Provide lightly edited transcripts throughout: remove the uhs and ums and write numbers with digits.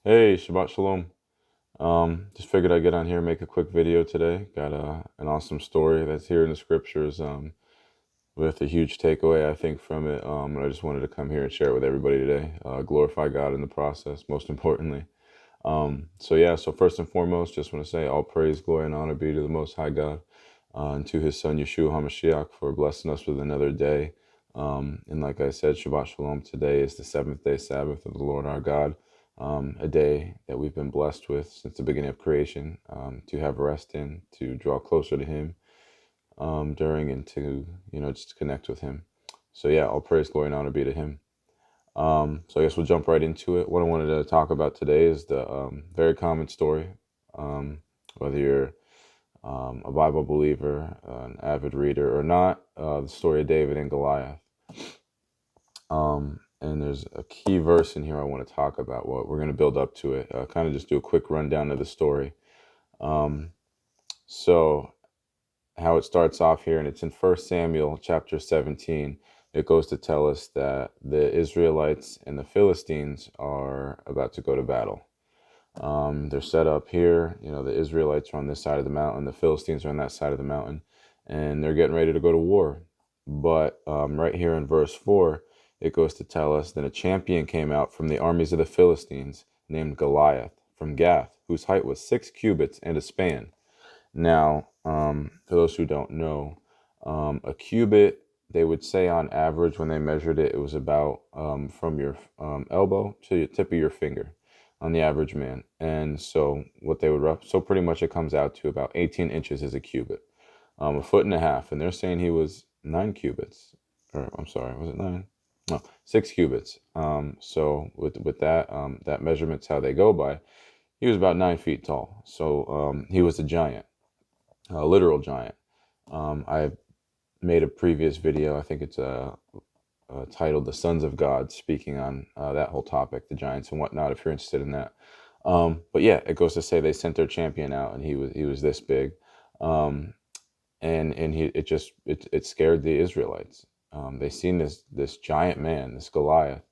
Hey, Shabbat Shalom. Just figured I'd get on here and make a quick video today. Got an awesome story that's here in the scriptures, with a huge takeaway, I think, from it. And I just wanted to come here and share it with everybody today. Glorify God in the process, most importantly. So first and foremost, just want to say all praise, glory, and honor be to the Most High God, and to His Son, Yeshua HaMashiach, for blessing us with another day. And like I said, Shabbat Shalom, today is the seventh day Sabbath of the Lord our God, a day that we've been blessed with since the beginning of creation, to have rest in, to draw closer to Him during, and to, just connect with Him. So yeah, all praise, glory, and honor be to Him. So I guess we'll jump right into it. What I wanted to talk about today is the very common story. Whether you're a Bible believer, an avid reader, or not, the story of David and Goliath. And there's a key verse in here I want to talk about. What we're going to build up to it. Kind of just do a quick rundown of the story. So how it starts off here, and it's in 1 Samuel chapter 17. It goes to tell us that the Israelites and the Philistines are about to go to battle. They're set up here. The Israelites are on this side of the mountain. The Philistines are on that side of the mountain. And they're getting ready to go to war. But right here in verse 4, it goes to tell us that a champion came out from the armies of the Philistines named Goliath from Gath, whose height was 6 cubits and a span. Now, for those who don't know, a cubit, they would say on average when they measured it, it was about from your elbow to the tip of your finger on the average man. And so what they would so pretty much it comes out to about 18 inches is a cubit, a foot and a half. And they're saying he was 9 cubits, or I'm sorry, was it 9? No, 6 cubits. So with that, that measurement's how they go by. He was about 9 feet tall. So he was a giant, a literal giant. I made a previous video, I think it's titled "The Sons of God," speaking on that whole topic, the giants and whatnot. If you're interested in that, but yeah, it goes to say they sent their champion out, and he was this big, and it scared the Israelites. They seen this giant man, this Goliath,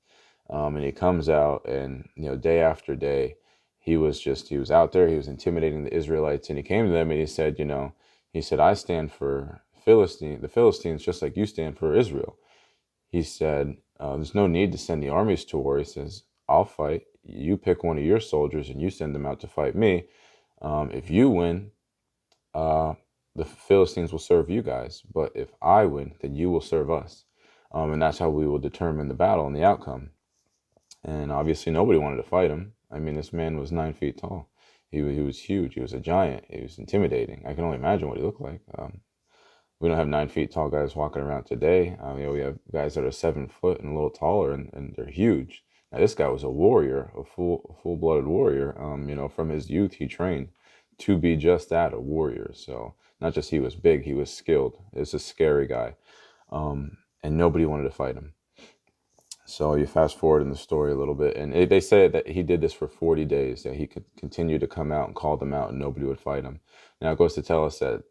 and he comes out, and day after day, he was out there, he was intimidating the Israelites, and he came to them and he said, I stand for the Philistines, just like you stand for Israel. He said, there's no need to send the armies to war. He says, I'll fight. You pick one of your soldiers and you send them out to fight me. If you win, the Philistines will serve you guys. But if I win, then you will serve us. And that's how we will determine the battle and the outcome. And obviously nobody wanted to fight him. I mean, this man was 9 feet tall. He was huge. He was a giant. He was intimidating. I can only imagine what he looked like. We don't have 9 feet tall guys walking around today. We have guys that are 7 foot and a little taller, and they're huge. Now, this guy was a warrior, a full-blooded warrior. From his youth, he trained to be just that, a warrior. So not just he was big, he was skilled. It's a scary guy, and nobody wanted to fight him. So you fast forward in the story a little bit, and they said that he did this for 40 days, that he could continue to come out and call them out, and nobody would fight him. Now it goes to tell us that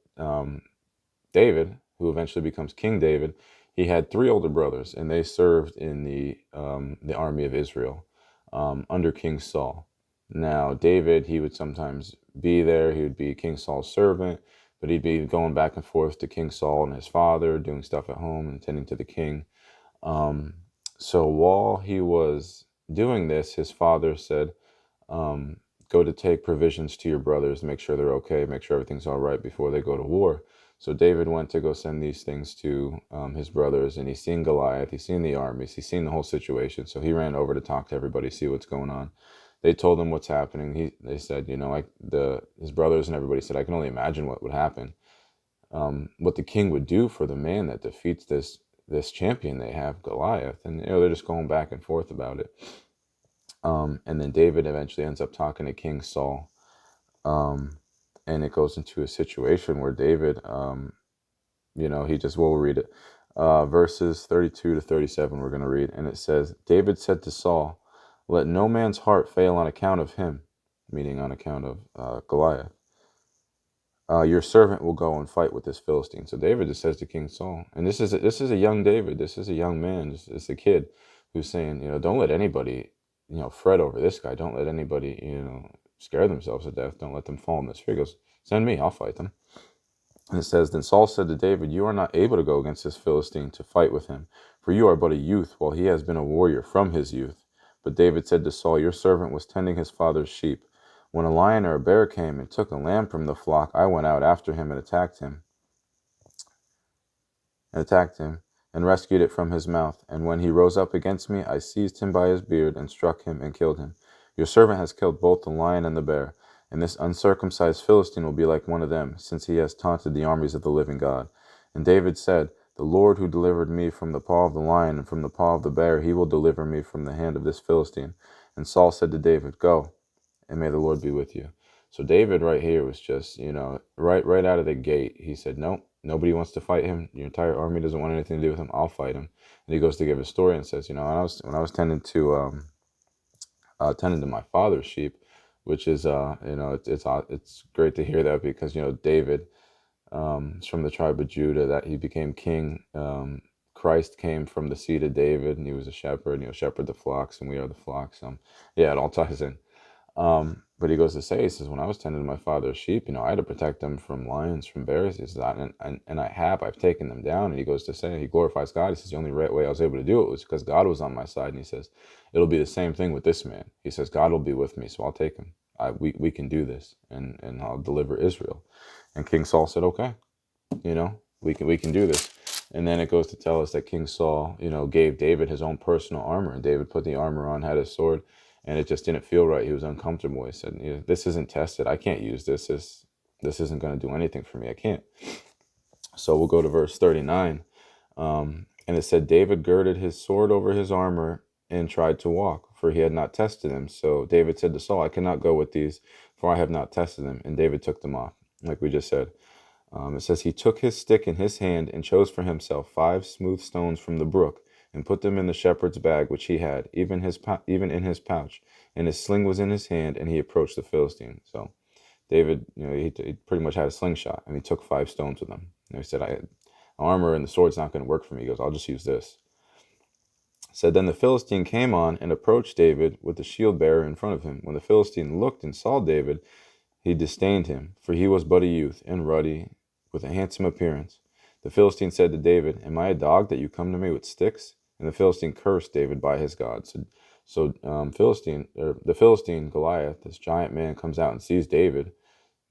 David, who eventually becomes King David, he had 3 older brothers, and they served in the army of Israel under King Saul. Now, David, he would sometimes be there. He would be King Saul's servant, but he'd be going back and forth to King Saul and his father, doing stuff at home and tending to the king. So while he was doing this, his father said, go to take provisions to your brothers, make sure they're okay, make sure everything's all right before they go to war. So David went to go send these things to his brothers, and he's seen Goliath, he's seen the armies, he's seen the whole situation. So he ran over to talk to everybody, see what's going on. They told him what's happening. They said, his brothers and everybody said, I can only imagine what would happen. What the king would do for the man that defeats this champion they have, Goliath. And they're just going back and forth about it. And then David eventually ends up talking to King Saul. And it goes into a situation where David, we'll read it. Verses 32 to 37, we're going to read. And it says, David said to Saul, let no man's heart fail on account of him, meaning on account of Goliath. Your servant will go and fight with this Philistine. So David just says to King Saul, and this is a young David. This is a young man. This is a kid who's saying, don't let anybody fret over this guy. Don't let anybody, scare themselves to death. Don't let them fall in this fear. He goes, send me, I'll fight them. And it says, then Saul said to David, you are not able to go against this Philistine to fight with him, for you are but a youth, while he has been a warrior from his youth. But David said to Saul, your servant was tending his father's sheep. When a lion or a bear came and took a lamb from the flock, I went out after him and attacked him, and rescued it from his mouth. And when he rose up against me, I seized him by his beard and struck him and killed him. Your servant has killed both the lion and the bear, and this uncircumcised Philistine will be like one of them, since he has taunted the armies of the living God. And David said, the Lord who delivered me from the paw of the lion and from the paw of the bear, he will deliver me from the hand of this Philistine. And Saul said to David, go, and may the Lord be with you. So David right here was just, right out of the gate, he said, nope, nobody wants to fight him. Your entire army doesn't want anything to do with him. I'll fight him. And he goes to give a story and says, when I was tending to my father's sheep, which is it's great to hear that, because David is from the tribe of Judah, that he became king. Christ came from the seed of David, and he was a shepherd. Shepherd the flocks, and we are the flocks. Yeah, it all ties in. But he goes to say, he says, when I was tending to my father's sheep, I had to protect them from lions, from bears. He says, and I've taken them down. And he goes to say, he glorifies God. He says, the only right way I was able to do it was because God was on my side. And he says, it'll be the same thing with this man. He says, God will be with me, so I'll take him. We can do this, and I'll deliver Israel. And King Saul said, okay, we can do this. And then it goes to tell us that King Saul, gave David his own personal armor, and David put the armor on, had his sword, and it just didn't feel right. He was uncomfortable. He said, this isn't tested. I can't use this. This isn't going to do anything for me. I can't. So we'll go to verse 39. And it said, David girded his sword over his armor and tried to walk, for he had not tested them. So David said to Saul, I cannot go with these, for I have not tested them. And David took them off, like we just said. It says, he took his stick in his hand and chose for himself 5 smooth stones from the brook, and put them in the shepherd's bag which he had, even in his pouch. And his sling was in his hand, and he approached the Philistine. So David, he pretty much had a slingshot, and he took 5 stones with him. And he said, armor and the sword's not going to work for me. He goes, I'll just use this. Said, then the Philistine came on and approached David with the shield bearer in front of him. When the Philistine looked and saw David, he disdained him, for he was but a youth, and ruddy, with a handsome appearance. The Philistine said to David, am I a dog that you come to me with sticks? And the Philistine cursed David by his God. So the Philistine Goliath, this giant man, comes out and sees David,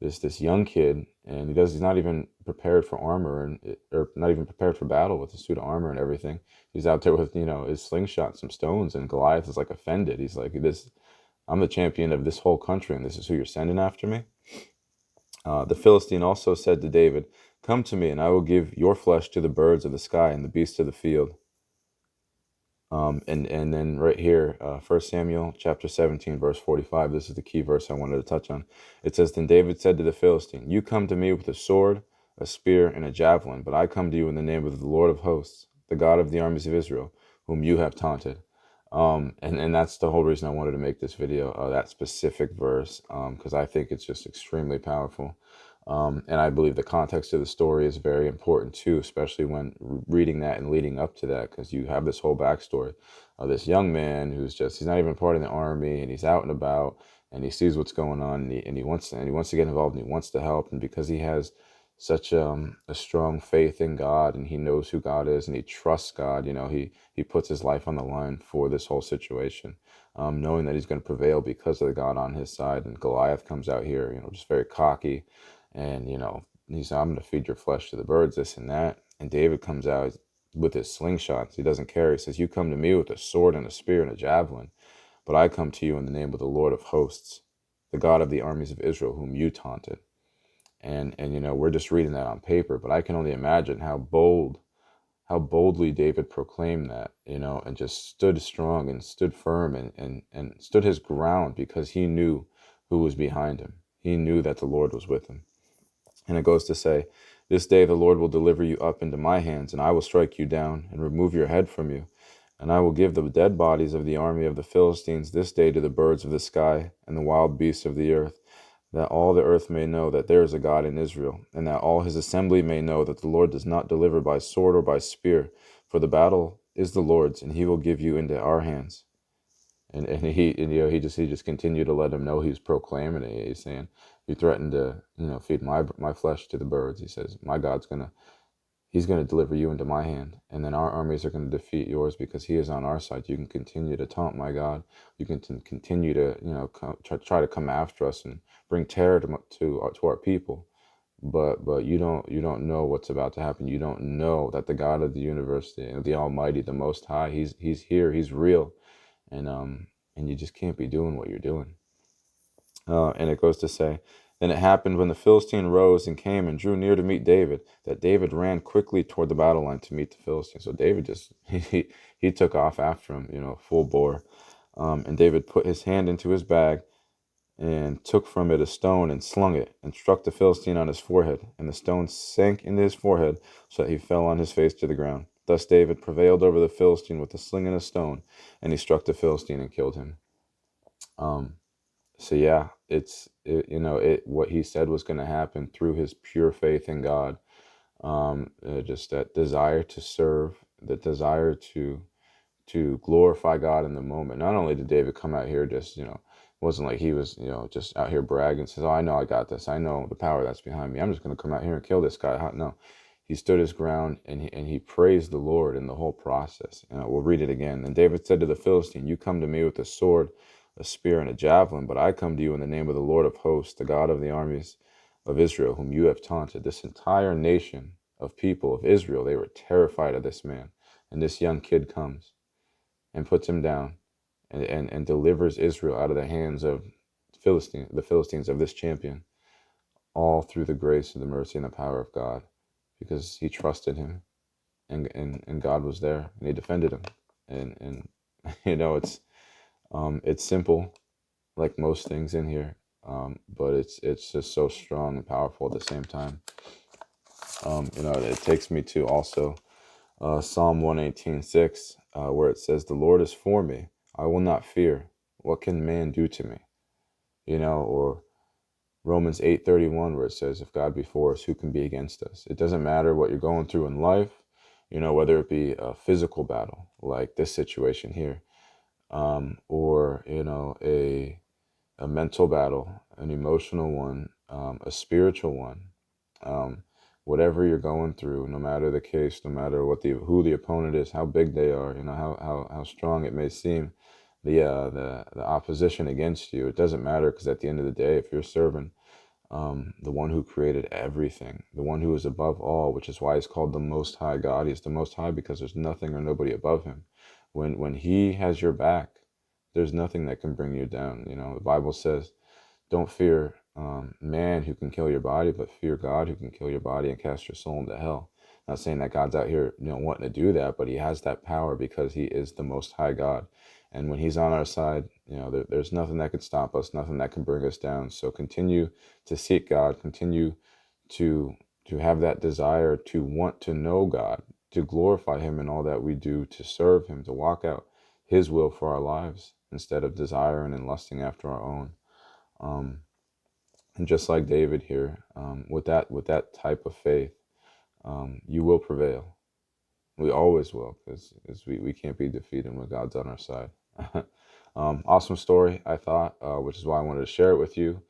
this young kid, and he's not even prepared for armor, or not even prepared for battle with a suit of armor and everything. He's out there with his slingshot, some stones, and Goliath is like offended. He's like, I'm the champion of this whole country, and this is who you're sending after me? The Philistine also said to David, come to me, and I will give your flesh to the birds of the sky and the beasts of the field. And then right here, 1 Samuel chapter 17, verse 45, this is the key verse I wanted to touch on. It says, then David said to the Philistine, you come to me with a sword, a spear, and a javelin, but I come to you in the name of the Lord of hosts, the God of the armies of Israel, whom you have taunted. And that's the whole reason I wanted to make this video, that specific verse, because I think it's just extremely powerful. And I believe the context of the story is very important too, especially when reading that and leading up to that, because you have this whole backstory of this young man he's not even part of the army, and he's out and about, and he sees what's going on, and he wants to get involved, and he wants to help, and because he has such a strong faith in God, and he knows who God is, and he trusts God, he puts his life on the line for this whole situation, knowing that he's going to prevail because of the God on his side. And Goliath comes out here, just very cocky, and he said, I'm going to feed your flesh to the birds, this and that. And David comes out with his slingshots. He doesn't care. He says, you come to me with a sword and a spear and a javelin, but I come to you in the name of the Lord of hosts, the God of the armies of Israel, whom you taunted. And we're just reading that on paper, but I can only imagine how boldly David proclaimed that, and just stood strong and stood firm, and stood his ground, because he knew who was behind him. He knew that the Lord was with him. And it goes to say, this day the Lord will deliver you up into my hands, and I will strike you down and remove your head from you. And I will give the dead bodies of the army of the Philistines this day to the birds of the sky and the wild beasts of the earth, that all the earth may know that there is a God in Israel, and that all his assembly may know that the Lord does not deliver by sword or by spear, for the battle is the Lord's, and he will give you into our hands. And he just continued to let him know he was proclaiming it. He's saying, "You threatened to feed my flesh to the birds." He says, "My God's He's gonna deliver you into my hand, and then our armies are going to defeat yours because He is on our side. You can continue to taunt my God. You can continue to try to come after us and bring terror to our people, but you don't know what's about to happen. You don't know that the God of the universe, the Almighty, the Most High, He's here. He's real, and you just can't be doing what you're doing." And it goes to say, "Then it happened when the Philistine rose and came and drew near to meet David, that David ran quickly toward the battle line to meet the Philistine." So David just he took off after him, full bore. And David put his hand into his bag and took from it a stone and slung it and struck the Philistine on his forehead. And the stone sank into his forehead so that he fell on his face to the ground. Thus David prevailed over the Philistine with a sling and a stone, and he struck the Philistine and killed him. Um, so yeah, what he said was going to happen through his pure faith in God. Just that desire to serve, the desire to glorify God in the moment. Not only did David come out here just, it wasn't like he was, just out here bragging, says, "Oh, I know I got this. I know the power that's behind me. I'm just going to come out here and kill this guy." No, he stood his ground, and he praised the Lord in the whole process. We'll read it again. "And David said to the Philistine, 'You come to me with a sword, a spear, and a javelin, but I come to you in the name of the Lord of hosts, the God of the armies of Israel, whom you have taunted.'" This entire nation of people of Israel, they were terrified of this man. And this young kid comes and puts him down, and delivers Israel out of the hands of the Philistines, of this champion, all through the grace and the mercy and the power of God, because he trusted him, and God was there, and he defended him. And it's simple, like most things in here, but it's just so strong and powerful at the same time. It takes me to also Psalm 118:6, where it says, "The Lord is for me. I will not fear. What can man do to me?" Or Romans 8:31, where it says, "If God be for us, who can be against us?" It doesn't matter what you're going through in life, whether it be a physical battle, like this situation here, or, a mental battle, an emotional one, a spiritual one. Um, Whatever you're going through, no matter the case, no matter who the opponent is, how big they are, how strong it may seem, the opposition against you, it doesn't matter, because at the end of the day, if you're serving the one who created everything, the one who is above all, which is why he's called the Most High God. He's the Most High because there's nothing or nobody above him. When he has your back, there's nothing that can bring you down. The Bible says, "Don't fear man who can kill your body, but fear God who can kill your body and cast your soul into hell." Not saying that God's out here, wanting to do that, but he has that power because he is the Most High God. And when he's on our side, there's nothing that can stop us, nothing that can bring us down. So continue to seek God, continue to have that desire to want to know God, to glorify him in all that we do, to serve him, to walk out his will for our lives instead of desiring and lusting after our own. And just like David here, with that type of faith, you will prevail. We always will, because we can't be defeated when God's on our side. Awesome story, I thought, which is why I wanted to share it with you.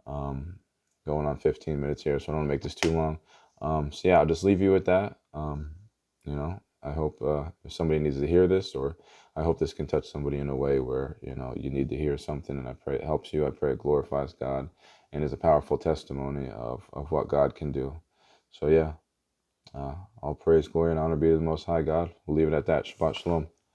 Going on 15 minutes here, so I don't want to make this too long. So yeah, I'll just leave you with that. I hope if somebody needs to hear this, or I hope this can touch somebody in a way where, you need to hear something, and I pray it helps you. I pray it glorifies God and is a powerful testimony of what God can do. So yeah, all praise, glory, and honor be to the Most High God. We'll leave it at that. Shabbat Shalom.